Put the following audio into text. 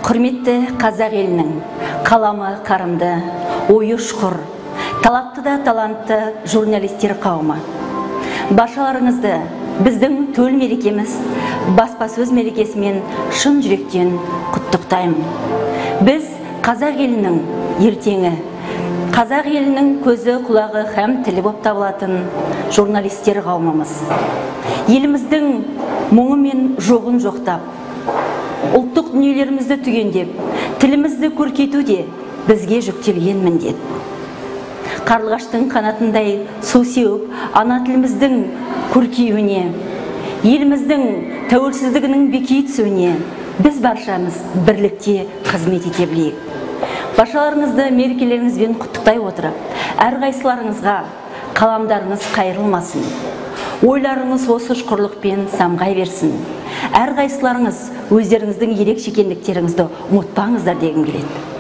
Құрметті қазақ елінің қаламы қарымды, ойы ұшқыр, талапты да талантты журналистер қауымы. Баршаларыңызды біздің төл мерекеміз баспасөз мерекесімен шын жүректен құттықтаймын. Біз қазақ елінің ертеңі, қазақ елінің көзі, құлағы һәм тілі болып табылатын журналистер қауымымыз. Еліміздің мұңы мен жоғын жоқтап, ұлттық дүниелерімізді түгендеп, тілімізді көркейтуде бізге жүктелген міндет. Қарлығаштың қанатындай су сеуіп, ана тіліміздің көркеюіне, еліміздің тәуелсіздігінің беки түсуіне біз баршамыз бірлікте қызмет ете білейік. Баршаларыңызды мерекелеріңізбен құттықтай отырып, әрқайсыларыңызға қаламдарыңыз қайырылмасын. Ойларыңыз осы ұшқырлықпен самғай берсін. Әрқайсыларыңыз өздеріңіздің ерекше екендіктеріңізді ұмытпаңыздар дегім келеді.